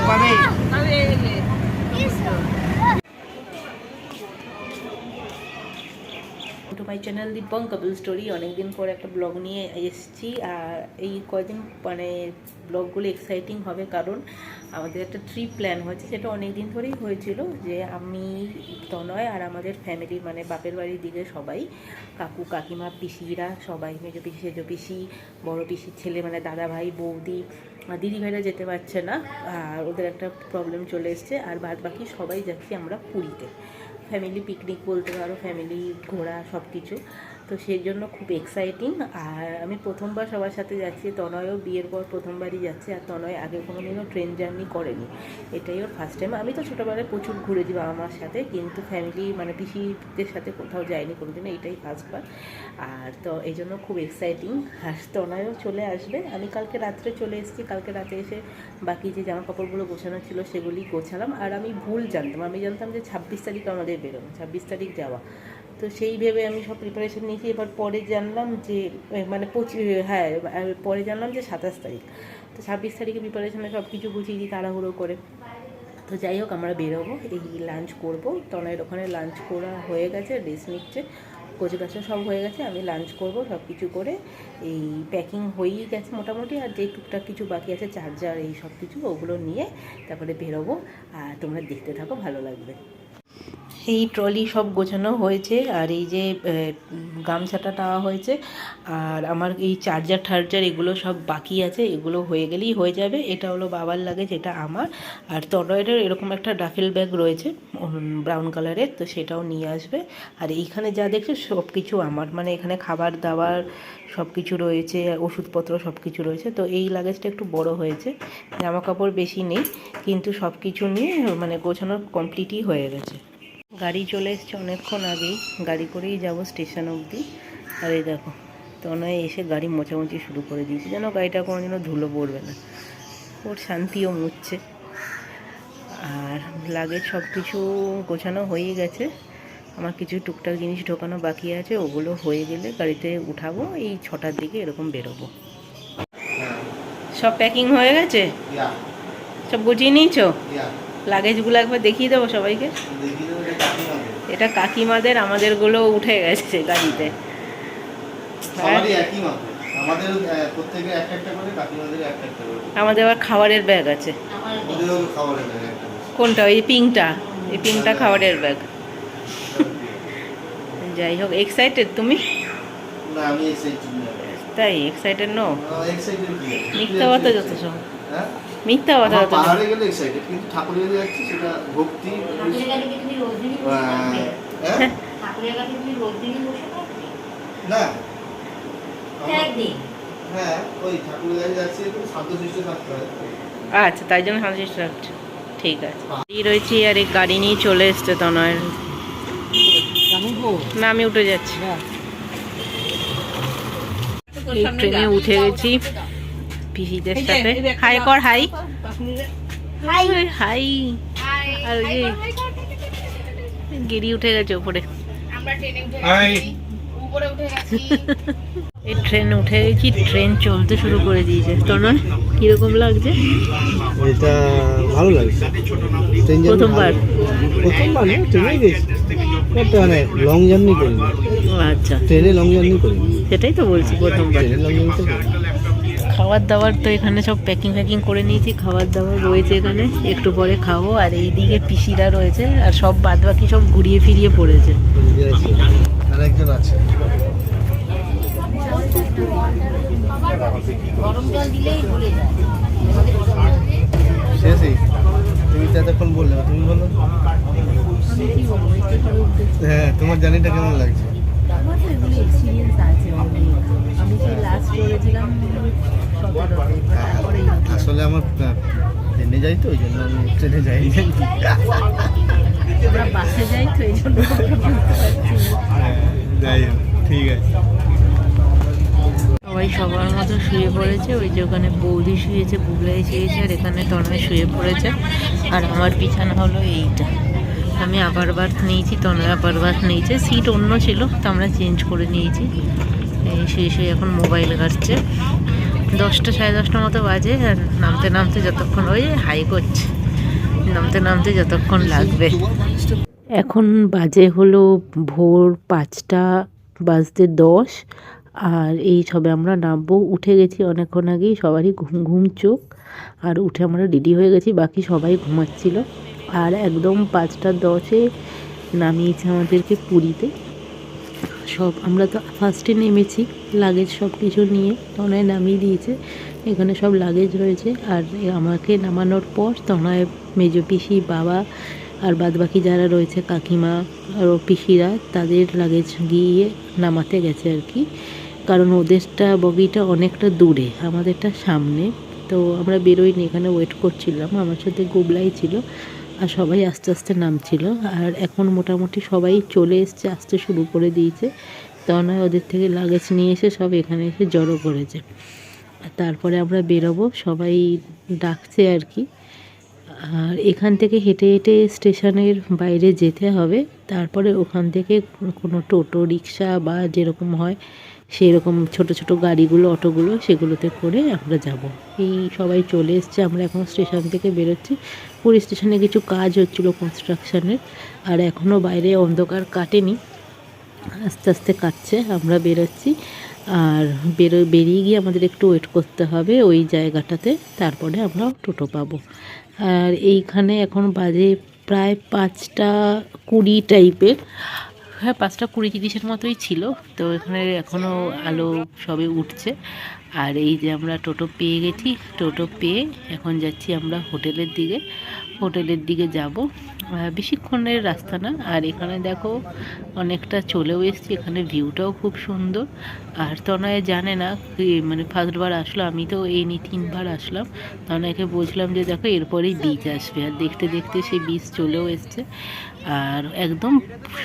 Two my channel দীপং couple story. অনেকদিন পর একটা ব্লগ নিয়ে এসেছি। আর এই কয়দিন মানে ব্লগগুলো এক্সাইটিং হবে, কারণ আমাদের একটা ট্রিপ প্ল্যান হয়েছে, সেটা অনেক দিন ধরেই হয়েছিল। যে আমি, তনয় আর আমাদের ফ্যামিলি মানে বাপের বাড়ির দিকে সবাই, কাকু কাকিমা পিসিরা সবাই, মেজো পিসি সেজো পিসি বড় পিসির ছেলে মানে দাদা ভাই বৌদি দিদিভাইরা যেতে পারছে না, আর ওদের একটা প্রবলেম চলে এসছে। আর বাদ বাকি সবাই যাচ্ছি আমরা পুরীতে। ফ্যামিলি পিকনিক বলতে পারো, ফ্যামিলি ঘোরা সব কিছু। তো সেই জন্য খুব এক্সাইটিং। আর আমি প্রথমবার সবার সাথে যাচ্ছি। তনয়ও বিয়ের পর প্রথমবারই যাচ্ছে। আর তনয় আগে কোনো দিনও ট্রেন জার্নি করেনি, এটাই ওর ফার্স্ট টাইম। আমি তো ছোটোবেলায় প্রচুর ঘুরেছি বাবা মার সাথে, কিন্তু ফ্যামিলি মানে পিসিদের সাথে কোথাও যাইনি কোনোদিনও, এটাই ফার্স্টবার। আর তো এই জন্য খুব এক্সাইটিং। আর তনয়ও চলে আসবে। আমি কালকে রাত্রে চলে এসেছি। কালকে রাতে এসে বাকি যে জামা কাপড়গুলো গোছানো ছিল সেগুলি গোছালাম। আর আমি ভুল জানতাম, আমি জানতাম যে 26 তারিখ আমাদের বেরোনো, 26 তারিখ যাওয়া। তো সেই ভেবে আমি সব প্রিপারেশন নিয়েছি। এবার পরে জানলাম যে মানে পরে জানলাম যে 27 তারিখ। তো 26 তারিখে প্রিপারেশনে সব কিছু গুছিয়ে দিই তাড়াহুড়ো করে। তো যাই হোক, আমরা বেরোবো, এই লাঞ্চ করবো। তনয়ের ওখানে লাঞ্চ করা হয়ে গেছে, ড্রেস নিচ্ছে, গোছগাছা সব হয়ে গেছে। আমি লাঞ্চ করব, সব কিছু করে এই প্যাকিং হয়েই গেছে মোটামুটি। আর যে টুকটাক কিছু বাকি আছে, চার্জার এই সব কিছু, ওগুলো নিয়ে তারপরে বেরোবো। আর তোমরা দেখতে থাকো, ভালো লাগবে। এই ট্রলি সব গোছানো হয়েছে, আর এই যে গামছাটা নেওয়া হয়েছে, আর আমার এই চার্জার এগুলো সব বাকি আছে। এগুলো হয়ে গেলেই হয়ে যাবে। এটা হলো বাবার লাগেজ, এটা আমার। আর তনয়ের এরকম একটা ডাফেল ব্যাগ রয়েছে ব্রাউন কালারের, তো সেটাও নিয়ে আসবে। আর এইখানে যা দেখছো সব কিছু আমার, মানে এখানে খাবার দাবার সব কিছু রয়েছে, ওষুধপত্র সব কিছু রয়েছে। তো এই লাগেজটা একটু বড় হয়েছে, জামা কাপড় বেশি নেই, কিন্তু সব কিছু নিয়ে মানে গোছানো কমপ্লিটই হয়ে গেছে। গাড়ি চলে এসছে অনেকক্ষণ আগেই, গাড়ি করেই যাব স্টেশন অবধি। আর এই দেখো, তনয় এসে গাড়ি মোছামুছি শুরু করে দিয়েছে, যেন গাড়িটা কোনোদিনও ধুলো পড়বে না। ওর শান্তিও মুছছে। আর লাগেজ সব কিছু গোছানো হয়ে গেছে। আমার কিছু টুকটাক জিনিস ঢোকানো বাকি আছে, ওগুলো হয়ে গেলে গাড়িতে উঠাবো। এই 6টার দিকে এরকম বেরোবো। সব প্যাকিং হয়ে গেছে, সব গুছিয়ে নিয়েছো? লাগেজগুলো একবার দেখিয়ে দেবো সবাইকে। এটা কাকিমাদের, আমাদেরগুলো উঠে গেছে গাড়িতে। আমাদের আবার খাবারের ব্যাগ আছে। কোনটা? ওই পিঙ্কটা, এই পিঙ্কটা খাবারের ব্যাগ। যাই হোক, এক্সাইটেড তুমি? তাই এক্সাইটেড নো? মিথ্যা কথা যত সব, মিথ্যা কথা। পাহাড়ে গেলে এক্সাইটেড, কিন্তু ঠাকুরের কাছে যাচ্ছি সেটা ভক্তি। না হ্যাঁ, ওই ঠাকুরের কাছে যাচ্ছি একটু শান্তশিষ্ট থাকতে হয়। আচ্ছা, তাই জন্য শান্তশিষ্ট থাকছে, ঠিক আছে। রয়েছি, আর এই গাড়ি নিয়ে চলে এসছে তনয়ের। না, আমি উঠে যাচ্ছি। এই ট্রেনে উঠে গেছি পিসিদের সাথে। হাই কর, হাই হাই। আর ওই যে গিরি উঠে গেছে উপরে। এই ট্রেন উঠে গেছি, ট্রেন চলতে শুরু করে দিয়েছে। তোর নয় কিরকম লাগছে? এটা ভালো লাগছে। প্রথমবার না ট্রেনে গেছি, মানে লং জার্নি করি। আচ্ছা, ট্রেনে লং জার্নি করি, সেটাই তো বলছি, প্রথমবার। লং জার্নি তো করি। খাবার দাবার তো এখানে সব প্যাকিং করে নিয়েছি। খাবার দাবার রয়েছে এখানে, একটু পরে খাবো। আর এইদিকে পিসিরা রয়েছে, আর সব বাদ বাকি সব ঘুরিয়ে ফিরিয়ে পড়েছে। আরেকজন আছে। গরম জল দিলেই ভুলে যায়। শেষই তুমি তো এতক্ষণ বললে, তুমি বলো। হ্যাঁ, তোমার জার্নিটা কেমন লাগছে? আমার তো এগুলো এক্সপিরিয়েন্স আছে অনেক। আমি সেই লাস্ট করেছিলাম 17-তে, তারপরে আসলে আমার ট্রেনে যাই তো, ওই জন্য আমি ট্রেনে যাই। আমরা বাসে যাই তো, এই জন্য যাই হোক, ঠিক আছে। সবাই সবার মতো শুয়ে পড়েছে। ওই যে ওখানে বৌদি শুয়েছে, বুবলাই শুয়েছে, আর এখানে তনয় শুয়ে পড়েছে। আর আমার বিছানা হলো এইটা। আমি আপার বার্থ নিয়েছি, তনয় আপার বার্থ নিয়েছে। সিট অন্য ছিল, তো আমরা চেঞ্জ করে নিয়েছি। এই শুয়ে এখন মোবাইল ঘাটছে। 10টা 10:30 মতো বাজে। আর নামতে যতক্ষণ ওই হাই করছে। নামতে নামতে যতক্ষণ লাগবে। এখন বাজে হলো ভোর 5টা বাজতে 10, আর এই সবে আমরা নামবো। উঠে গেছি অনেকক্ষণ আগেই, সবারই ঘুম ঘুম চোখ, আর উঠে আমরা রেডি হয়ে গেছি, বাকি সবাই ঘুমাচ্ছিল। আর একদম 5টা 10-এ নামিয়েছে আমাদেরকে পুরীতে। সব আমরা তো ফার্স্টে নেমেছি লাগেজ সব কিছু নিয়ে, তনয় নামিয়ে দিয়েছে। এখানে সব লাগেজ রয়েছে, আর আমাকে নামানোর পর তনয় মেজো পিসি, বাবা আর বাদবাকি যারা রয়েছে কাকিমা আর পিসিরা, তাদের লাগেজ গিয়ে নামাতে গেছে আর কি। কারণ ওদেরটা বগিটা অনেকটা দূরে, আমাদেরটা সামনে। তো আমরা বেরোইনি, এখানে ওয়েট করছিলাম। আমার সাথে গোবলাই ছিল, আর সবাই আস্তে আস্তে নামছিল। আর এখন মোটামুটি সবাই চলে এসছে, আসতে শুরু করে দিয়েছে। তনয় ওদের থেকে লাগেজ নিয়ে এসে সব এখানে এসে জড়ো করেছে। তারপরে আমরা বেরোবো, সবাই ডাকছে আর কি। আর এখান থেকে হেঁটে হেঁটে স্টেশনের বাইরে যেতে হবে। তারপরে ওখান থেকে কোনো টোটো, রিক্সা বা যেরকম হয় সেই রকম ছোট ছোট গাড়িগুলো, অটোগুলো, সেগুলোতে করে আমরা যাব। এই সবাই চলে এসছে, আমরা এখন স্টেশন থেকে বেরোচ্ছি। পুরী স্টেশনে কিছু কাজ হচ্ছিলো কনস্ট্রাকশানের, আর এখনও বাইরে অন্ধকার কাটেনি, আস্তে আস্তে কাটছে। আমরা বেরোচ্ছি, আর বেরিয়ে গিয়ে আমাদের একটু ওয়েট করতে হবে ওই জায়গাটাতে, তারপরে আমরা টোটো পাবো। আর এইখানে এখন বাজে প্রায় 5টা 20 টাইপের, হ্যাঁ 5টা 20-30-এর মতোই ছিল। তো এখানে এখনও আলো সবে উঠছে। আর এই যে আমরা টোটো পেয়ে গেছি, টোটো পেয়ে এখন যাচ্ছি আমরা হোটেলের দিকে যাব। বেশিক্ষণের রাস্তা না। আর এখানে দেখো অনেকটা চলেও এসেছি, এখানে ভিউটাও খুব সুন্দর। আর তনয় জানে না, মানে ফার্স্টবার আসলো, আমি তো এই নিয়ে 3বার আসলাম। তনয়কে বলছিলাম যে দেখো এরপরেই বিচ আসবে, আর দেখতে দেখতে সেই বিচ চলেও এসছে। আর একদম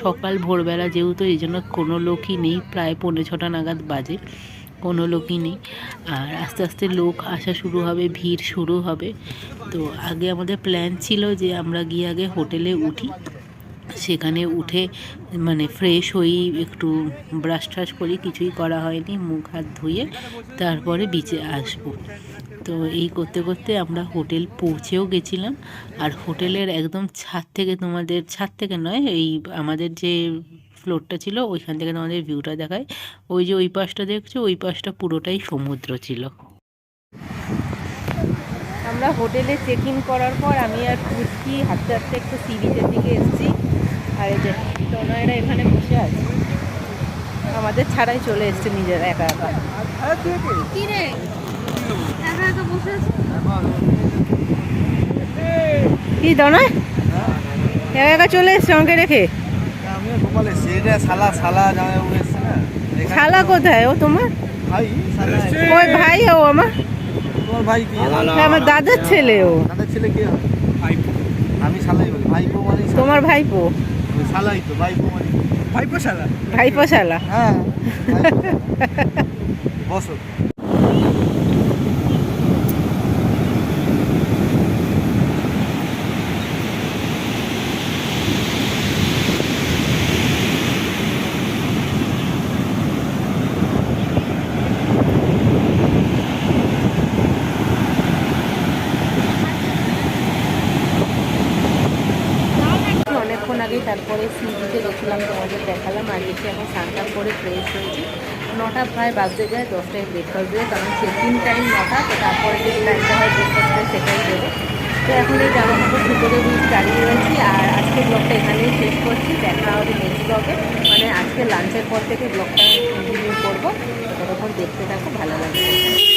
সকাল ভোরবেলা যেহেতু, এই জন্য কোনো লোকই নেই, প্রায় 5:45 নাগাদ বাজে, কোনো লোকই নেই। আর আস্তে আস্তে লোক আসা শুরু হবে, ভিড় শুরু হবে। তো আগে আমাদের প্ল্যান ছিল যে আমরা গিয়ে আগে হোটেলে উঠি, সেখানে উঠে মানে ফ্রেশ হই, একটু ব্রাশ ট্রাশ করি, কিছুই করা হয়নি, মুখ হাত ধুয়ে তারপরে বিচে আসবো। তো এই করতে করতে আমরা হোটেল পৌঁছেও গেছিলাম। আর হোটেলের একদম ছাদ থেকে, তোমাদের ছাদ থেকে নয়, এই আমাদের যে ফ্লোরটা ছিল ওইখান থেকে তোমাদের ভিউটা দেখায়। ওই যে ওই পাশটা দেখছো, ওই পাশটা পুরোটাই সমুদ্র ছিল। আমরা হোটেলে চেক ইন করার পর আমি আর পুচকি হাঁটতে হাঁটতে একটু সি বিচের দিকে এসেছি। আর এই যে তনয়রা এখানে বসে আছে, আমাদের ছাড়াই চলে এসছে নিজেরা একা একা। কি রে একা একা বসে আছে? কি তনয় একা একা চলে এসছে আমাকে রেখে? শালা কোথায় ও তোমার? ওই ভাই ও আমার, তোমার ভাই কি? আমার দাদার ছেলে ও। দাদার ছেলে কে হয়? ভাইপো। আমি শালাই বলি, ভাইপো মানে তোমার ভাইপো? শালাই তো, ভাইপো মানে ভাইপো শালা। ভাইপো শালা, হ্যাঁ বসো। অনেকক্ষণ আগে তারপরে সি বিচে গেছিলাম, তোমাদের দেখালাম। আর এসে এখন স্নান করে ফ্রেশ হয়েছি। 9টা প্রায় বাজতে যায়, 10টায় ব্রেকফাস্ট দেবে, কারণ চেক ইন টাইম 9টা, তো তারপরে যে টাইমটা হয় ব্রেকফাস্টের সেটাই দেবে। তো এখন এই জামা কাপড় সুতোরে বুঝি দাঁড়িয়ে রয়েছি। আর আজকের ব্লগটা এখানেই শেষ করছি, দেখা হবে নেক্সট ব্লগে। মানে আজকে লাঞ্চের পর থেকে ব্লগটা কন্টিনিউ করবো, ততক্ষণ দেখতে থাকো, ভালো লাগবে।